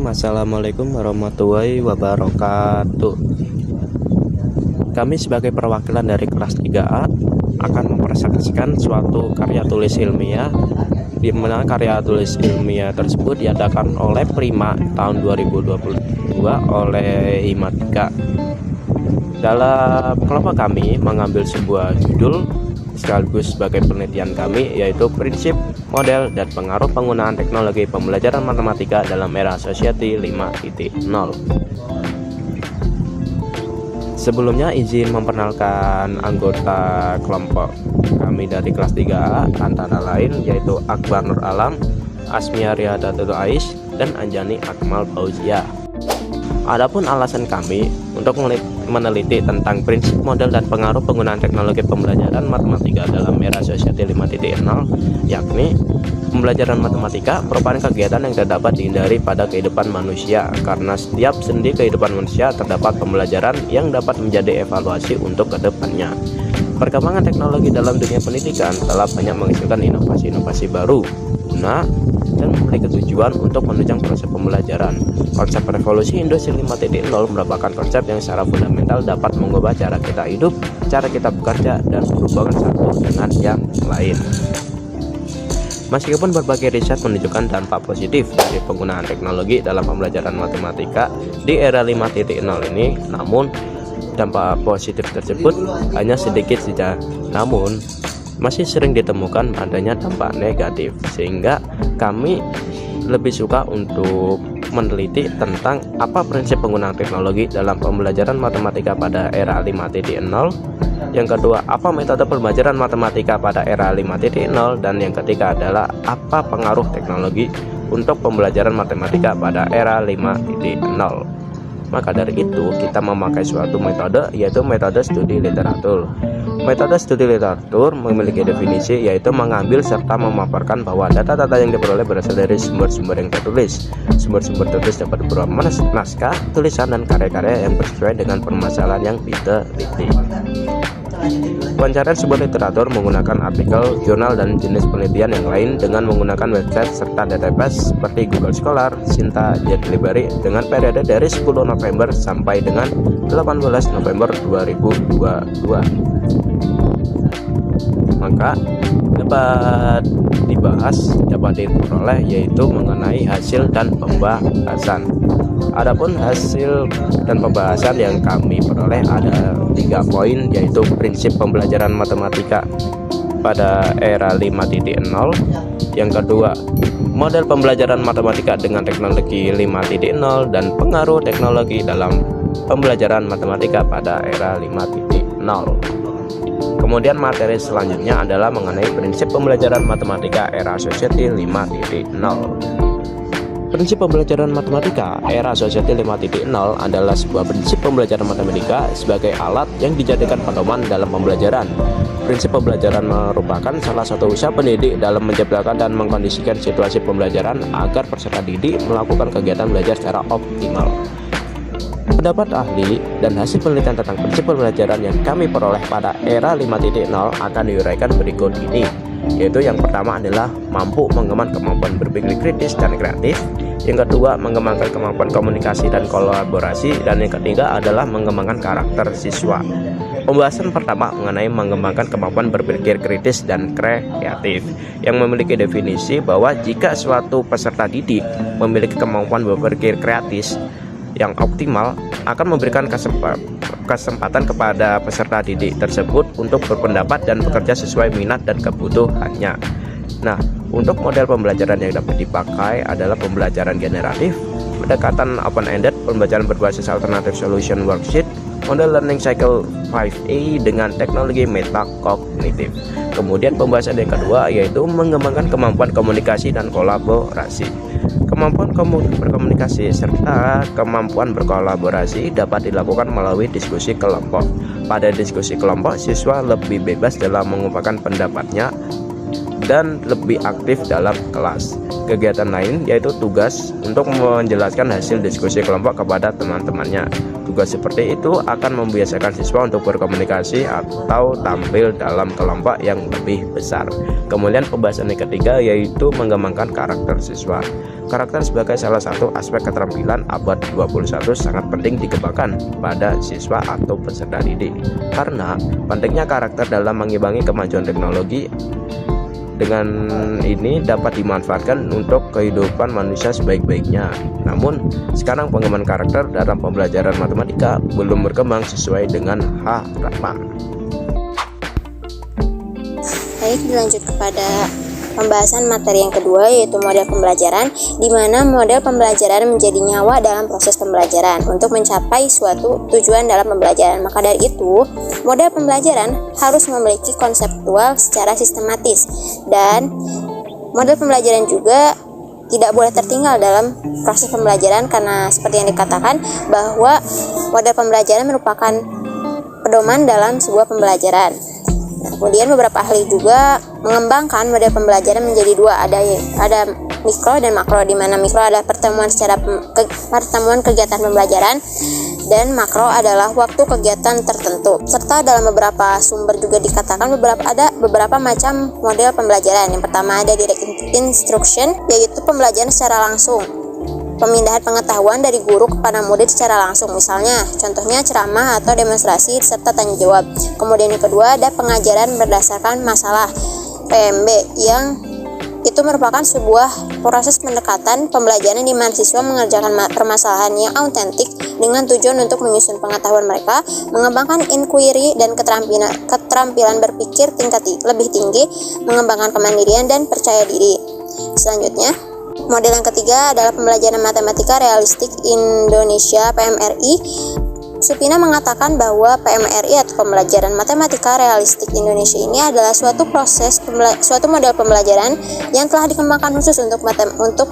Assalamualaikum warahmatullahi wabarakatuh. Kami sebagai perwakilan dari kelas 3A akan mempresentasikan suatu karya tulis ilmiah, di mana karya tulis ilmiah tersebut diadakan oleh Prima tahun 2022 oleh Himatika. Dalam kelompok kami mengambil sebuah judul sekaligus sebagai penelitian kami, yaitu prinsip, model, dan pengaruh penggunaan teknologi pembelajaran matematika dalam era Society 5.0. Sebelumnya izin memperkenalkan anggota kelompok kami dari kelas 3A, antara lain yaitu Akbar Nur Alam, Asmia Riyadatul Ais, dan Anjani Akmal Fauzia. Adapun alasan kami untuk meneliti tentang prinsip, model, dan pengaruh penggunaan teknologi pembelajaran matematika dalam era Society 5.0, yakni pembelajaran matematika merupakan kegiatan yang tidak dapat dihindari pada kehidupan manusia, karena setiap sendi kehidupan manusia terdapat pembelajaran yang dapat menjadi evaluasi untuk kedepannya. Perkembangan teknologi dalam dunia pendidikan telah banyak menghasilkan inovasi-inovasi baru guna dan memiliki tujuan untuk menunjang proses pembelajaran. Konsep revolusi industri 5.0 merupakan konsep yang secara fundamental dapat mengubah cara kita hidup, cara kita bekerja, dan berhubungan satu dengan yang lain. Meskipun berbagai riset menunjukkan dampak positif dari penggunaan teknologi dalam pembelajaran matematika di era 5.0 ini, namun dampak positif tersebut hanya sedikit saja. Namun masih sering ditemukan adanya dampak negatif, sehingga kami lebih suka untuk meneliti tentang apa prinsip penggunaan teknologi dalam pembelajaran matematika pada era 5.0. Yang kedua, apa metode pembelajaran matematika pada era 5.0, dan yang ketiga adalah apa pengaruh teknologi untuk pembelajaran matematika pada era 5.0. Maka dari itu kita memakai suatu metode, yaitu metode studi literatur. Metode studi literatur memiliki definisi, yaitu mengambil serta memaparkan bahwa data-data yang diperoleh berasal dari sumber-sumber yang tertulis. Sumber-sumber tertulis dapat berupa naskah, tulisan, dan karya-karya yang sesuai dengan permasalahan yang diteliti. Pencarian sumber literatur menggunakan artikel, jurnal, dan jenis penelitian yang lain dengan menggunakan website serta database seperti Google Scholar, Sinta, Jet Library dengan periode dari 10 November sampai dengan 18 November 2022. Maka dapat diperoleh yaitu mengenai hasil dan pembahasan. Adapun hasil dan pembahasan yang kami peroleh ada 3 poin, yaitu prinsip pembelajaran matematika pada era 5.0. Yang kedua, model pembelajaran matematika dengan teknologi 5.0 dan pengaruh teknologi dalam pembelajaran matematika pada era 5.0. Kemudian materi selanjutnya adalah mengenai prinsip pembelajaran matematika era Society 5.0. Prinsip pembelajaran matematika era Society 5.0 adalah sebuah prinsip pembelajaran matematika sebagai alat yang dijadikan pedoman dalam pembelajaran. Prinsip pembelajaran merupakan salah satu usaha pendidik dalam menciptakan dan mengkondisikan situasi pembelajaran agar peserta didik melakukan kegiatan belajar secara optimal. Pendapat ahli dan hasil penelitian tentang prinsip pembelajaran yang kami peroleh pada era 5.0 akan diuraikan berikut ini, yaitu yang pertama adalah mampu mengembangkan kemampuan berpikir kritis dan kreatif, yang kedua mengembangkan kemampuan komunikasi dan kolaborasi, dan yang ketiga adalah mengembangkan karakter siswa. Pembahasan pertama mengenai mengembangkan kemampuan berpikir kritis dan kreatif, yang memiliki definisi bahwa jika suatu peserta didik memiliki kemampuan berpikir kreatif yang optimal, akan memberikan kesempatan kepada peserta didik tersebut untuk berpendapat dan bekerja sesuai minat dan kebutuhannya. Nah, untuk model pembelajaran yang dapat dipakai adalah pembelajaran generatif, pendekatan open-ended, pembelajaran berbasis alternative solution worksheet, model learning cycle 5A dengan teknologi metakognitif. Kemudian pembahasan yang kedua yaitu mengembangkan kemampuan komunikasi dan kolaborasi. Kemampuan berkomunikasi serta kemampuan berkolaborasi dapat dilakukan melalui diskusi kelompok. Pada diskusi kelompok, siswa lebih bebas dalam mengungkapkan pendapatnya dan lebih aktif dalam kelas. Kegiatan lain yaitu tugas untuk menjelaskan hasil diskusi kelompok kepada teman-temannya. Tugas seperti itu akan membiasakan siswa untuk berkomunikasi atau tampil dalam kelompok yang lebih besar. Kemudian pembahasan yang ketiga yaitu mengembangkan karakter siswa. Karakter sebagai salah satu aspek keterampilan abad 21 sangat penting dikembangkan pada siswa atau peserta didik. Karena pentingnya karakter dalam mengimbangi kemajuan teknologi, dengan ini dapat dimanfaatkan untuk kehidupan manusia sebaik-baiknya. Namun, sekarang pengembangan karakter dalam pembelajaran matematika belum berkembang sesuai dengan harapan. Baik, dilanjut kepada pembahasan materi yang kedua, yaitu model pembelajaran, di mana model pembelajaran menjadi nyawa dalam proses pembelajaran untuk mencapai suatu tujuan dalam pembelajaran. Maka dari itu, model pembelajaran harus memiliki konseptual secara sistematis, dan model pembelajaran juga tidak boleh tertinggal dalam proses pembelajaran, karena seperti yang dikatakan bahwa model pembelajaran merupakan pedoman dalam sebuah pembelajaran. Kemudian beberapa ahli juga mengembangkan model pembelajaran menjadi dua, ada mikro dan makro, di mana mikro adalah pertemuan kegiatan pembelajaran, dan makro adalah waktu kegiatan tertentu. Serta dalam beberapa sumber juga dikatakan ada beberapa macam model pembelajaran. Yang pertama ada direct instruction, yaitu pembelajaran secara langsung, pemindahan pengetahuan dari guru kepada murid secara langsung, misalnya contohnya ceramah atau demonstrasi serta tanya jawab. Kemudian yang kedua ada pengajaran berdasarkan masalah, PMB, yang itu merupakan sebuah proses pendekatan pembelajaran di mana siswa mengerjakan permasalahan yang autentik dengan tujuan untuk menyusun pengetahuan mereka, mengembangkan inquiry dan keterampilan berpikir tingkat lebih tinggi, mengembangkan kemandirian dan percaya diri. Selanjutnya, model yang ketiga adalah pembelajaran matematika realistik Indonesia, PMRI. Supina mengatakan bahwa PMRI atau pembelajaran matematika realistik Indonesia ini adalah suatu model pembelajaran yang telah dikembangkan khusus untuk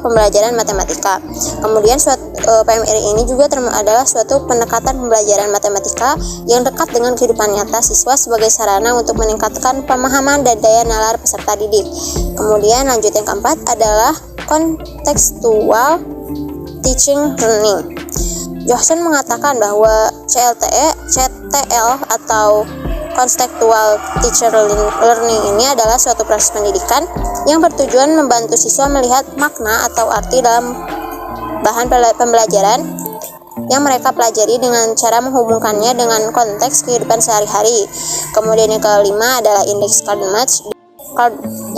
pembelajaran matematika. Kemudian PMRI ini juga adalah suatu pendekatan pembelajaran matematika yang dekat dengan kehidupan nyata siswa sebagai sarana untuk meningkatkan pemahaman dan daya nalar peserta didik. Kemudian lanjut yang keempat adalah contextual teaching learning. Johnson mengatakan bahwa CTL atau contextual teacher learning ini adalah suatu proses pendidikan yang bertujuan membantu siswa melihat makna atau arti dalam bahan pembelajaran yang mereka pelajari dengan cara menghubungkannya dengan konteks kehidupan sehari-hari. Kemudian yang kelima adalah index card match.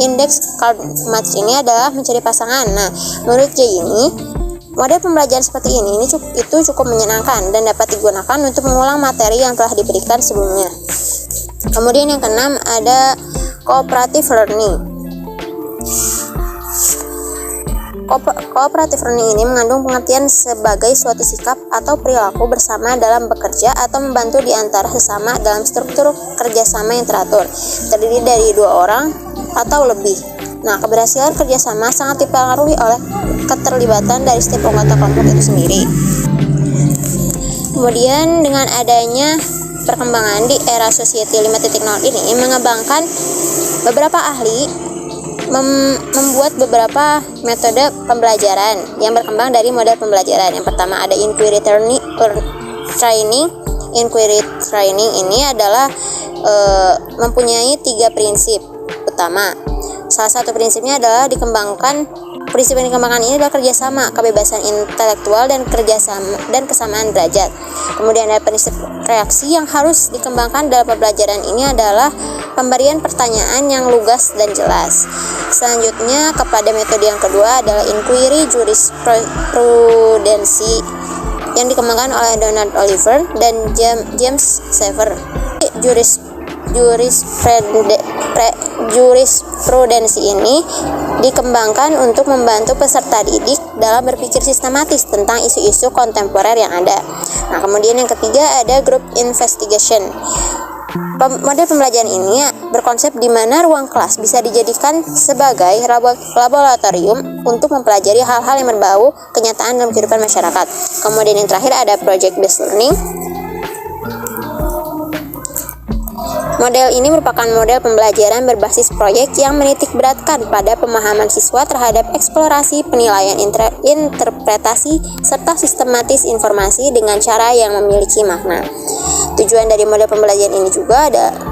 Index card match ini adalah mencari pasangan. Nah, menurut J ini, model pembelajaran seperti ini itu cukup menyenangkan dan dapat digunakan untuk mengulang materi yang telah diberikan sebelumnya. Kemudian yang keenam ada cooperative learning. Cooperative learning ini mengandung pengertian sebagai suatu sikap atau perilaku bersama dalam bekerja atau membantu di antara sesama dalam struktur kerjasama yang teratur, terdiri dari 2 orang atau lebih. Nah, keberhasilan kerjasama sangat dipengaruhi oleh keterlibatan dari setiap anggota kelompok itu sendiri. Kemudian dengan adanya perkembangan di era Society 5.0 ini mengembangkan beberapa ahli membuat beberapa metode pembelajaran yang berkembang dari model pembelajaran. Yang pertama ada inquiry training. Inquiry training ini adalah mempunyai 3 prinsip utama. Salah satu prinsipnya adalah prinsip yang dikembangkan ini adalah kerjasama, kebebasan intelektual dan kesamaan derajat. Kemudian ada prinsip reaksi yang harus dikembangkan dalam pembelajaran ini adalah pemberian pertanyaan yang lugas dan jelas. Selanjutnya kepada metode yang kedua adalah inquiry jurisprudensi yang dikembangkan oleh Donald Oliver dan James Sever. Jurisprudensi ini dikembangkan untuk membantu peserta didik dalam berpikir sistematis tentang isu-isu kontemporer yang ada. Nah, kemudian yang ketiga ada group investigation. Model pembelajaran ini berkonsep di mana ruang kelas bisa dijadikan sebagai laboratorium untuk mempelajari hal-hal yang berbau kenyataan dalam kehidupan masyarakat. Kemudian yang terakhir ada project based learning. Model ini merupakan model pembelajaran berbasis proyek yang menitik beratkan pada pemahaman siswa terhadap eksplorasi, penilaian, interpretasi, serta sistematis informasi dengan cara yang memiliki makna. Tujuan dari model pembelajaran ini juga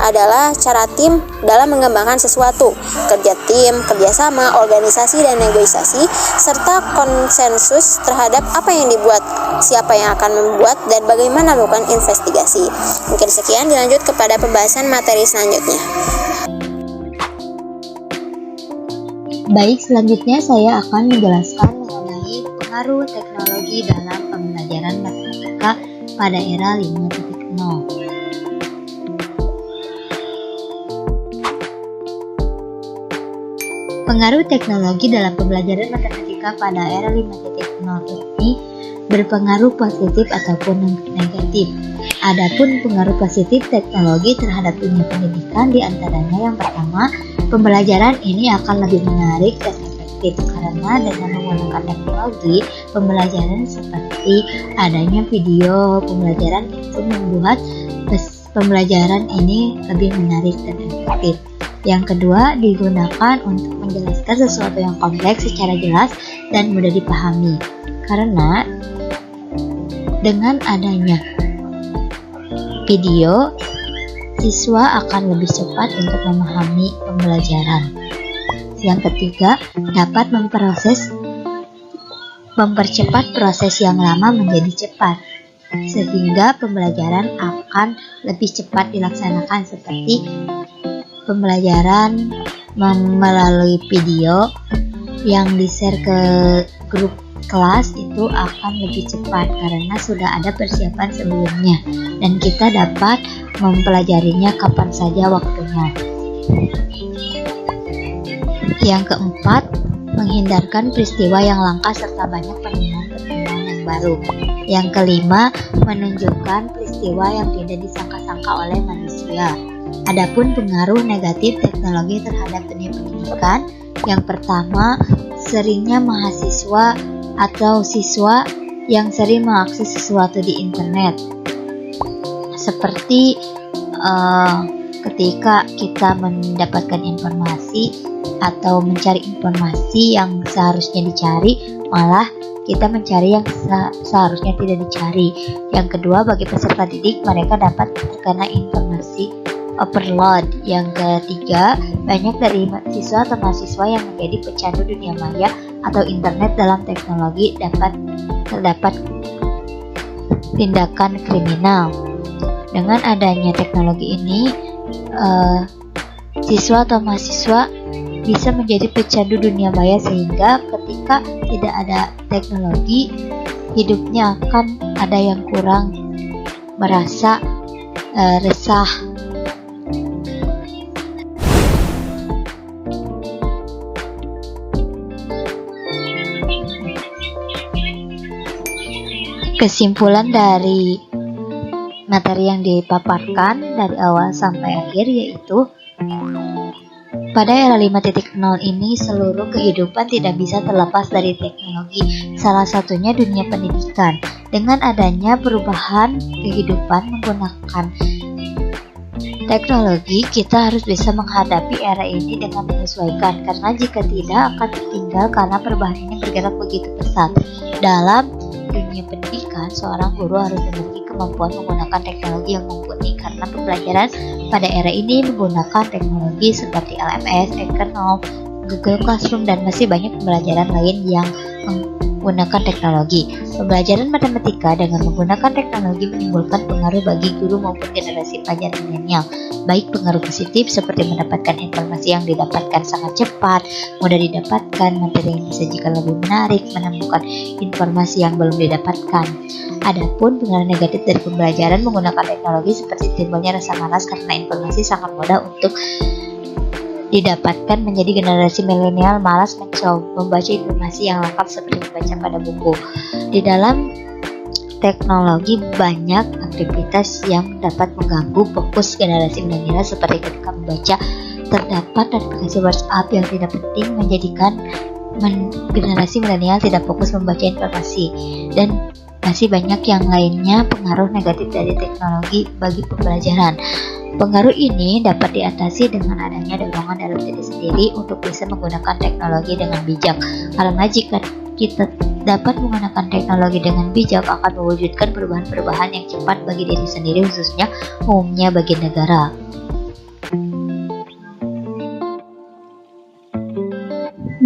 adalah cara tim dalam mengembangkan sesuatu, kerja tim, kerjasama, organisasi, dan negosiasi, serta konsensus terhadap apa yang dibuat, siapa yang akan membuat, dan bagaimana melakukan investigasi. Mungkin sekian, dilanjut kepada pembahasan materi selanjutnya. Baik, selanjutnya saya akan menjelaskan mengenai pengaruh teknologi dalam pembelajaran matematika pada era 5.0. Pengaruh teknologi dalam pembelajaran matematika pada era 5.0 ini berpengaruh positif ataupun negatif. Adapun pengaruh positif teknologi terhadap dunia pendidikan diantaranya yang pertama, pembelajaran ini akan lebih menarik dan efektif karena dengan menggunakan teknologi pembelajaran seperti adanya video pembelajaran itu membuat pembelajaran ini lebih menarik dan efektif. Yang kedua, digunakan untuk menjelaskan sesuatu yang kompleks secara jelas dan mudah dipahami karena dengan adanya video, siswa akan lebih cepat untuk memahami pembelajaran. Yang ketiga, dapat mempercepat proses yang lama menjadi cepat, sehingga pembelajaran akan lebih cepat dilaksanakan seperti pembelajaran melalui video yang di-share ke grup kelas itu akan lebih cepat karena sudah ada persiapan sebelumnya dan kita dapat mempelajarinya kapan saja waktunya. Yang keempat, menghindarkan peristiwa yang langka serta banyak penemuan-penemuan yang baru. Yang kelima, menunjukkan peristiwa yang tidak disangka-sangka oleh manusia. Adapun pengaruh negatif teknologi terhadap dunia pendidikan, yang pertama, seringnya mahasiswa atau siswa yang sering mengakses sesuatu di internet seperti ketika kita mendapatkan informasi atau mencari informasi yang seharusnya dicari, malah kita mencari yang seharusnya tidak dicari. Yang kedua, bagi peserta didik, mereka dapat terkena informasi overload. Yang ketiga, banyak dari siswa atau mahasiswa yang menjadi pecandu dunia maya atau internet dalam teknologi terdapat tindakan kriminal. Dengan adanya teknologi ini, siswa atau mahasiswa bisa menjadi pecandu dunia maya sehingga ketika tidak ada teknologi, hidupnya akan ada yang kurang, merasa resah. Kesimpulan dari materi yang dipaparkan dari awal sampai akhir yaitu pada era 5.0 ini seluruh kehidupan tidak bisa terlepas dari teknologi, salah satunya dunia pendidikan. Dengan adanya perubahan kehidupan menggunakan teknologi, kita harus bisa menghadapi era ini dengan menyesuaikan, karena jika tidak akan tertinggal karena perubahan ini bergerak begitu pesat. Dalam dunia pendidikan, seorang guru harus memiliki kemampuan menggunakan teknologi yang mumpuni karena pembelajaran pada era ini menggunakan teknologi seperti LMS, Evernote, Google Classroom, dan masih banyak pembelajaran lain yang menggunakan teknologi. Pembelajaran matematika dengan menggunakan teknologi menimbulkan pengaruh bagi guru maupun generasi pelajar milenial, baik pengaruh positif seperti mendapatkan informasi yang didapatkan sangat cepat, mudah didapatkan, materi yang disajikan lebih menarik, menemukan informasi yang belum didapatkan. Adapun pengaruh negatif dari pembelajaran menggunakan teknologi seperti timbulnya rasa malas karena informasi sangat mudah untuk didapatkan, menjadi generasi milenial malas membaca informasi yang lengkap seperti membaca pada buku. Di dalam teknologi banyak aktivitas yang dapat mengganggu fokus generasi milenial seperti ketika membaca. Terdapat aplikasi WhatsApp yang tidak penting menjadikan generasi milenial tidak fokus membaca informasi, dan masih banyak yang lainnya pengaruh negatif dari teknologi bagi pembelajaran. Pengaruh ini dapat diatasi dengan adanya dorongan dalam diri sendiri untuk bisa menggunakan teknologi dengan bijak. Karena jika kita dapat menggunakan teknologi dengan bijak akan mewujudkan perubahan-perubahan yang cepat bagi diri sendiri, khususnya umumnya bagi negara.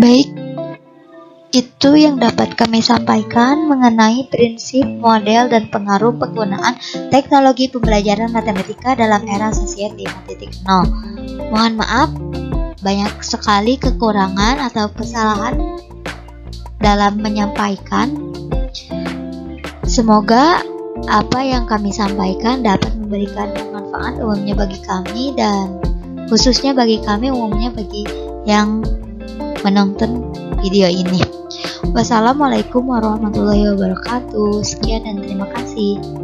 Baik, itu yang dapat kami sampaikan mengenai prinsip, model, dan pengaruh penggunaan teknologi pembelajaran matematika dalam era sosial 5.0. Mohon maaf, banyak sekali kekurangan atau kesalahan dalam menyampaikan. Semoga apa yang kami sampaikan dapat memberikan manfaat umumnya bagi kami dan khususnya bagi kami umumnya bagi yang menonton video ini. Wassalamualaikum warahmatullahi wabarakatuh. Sekian dan terima kasih.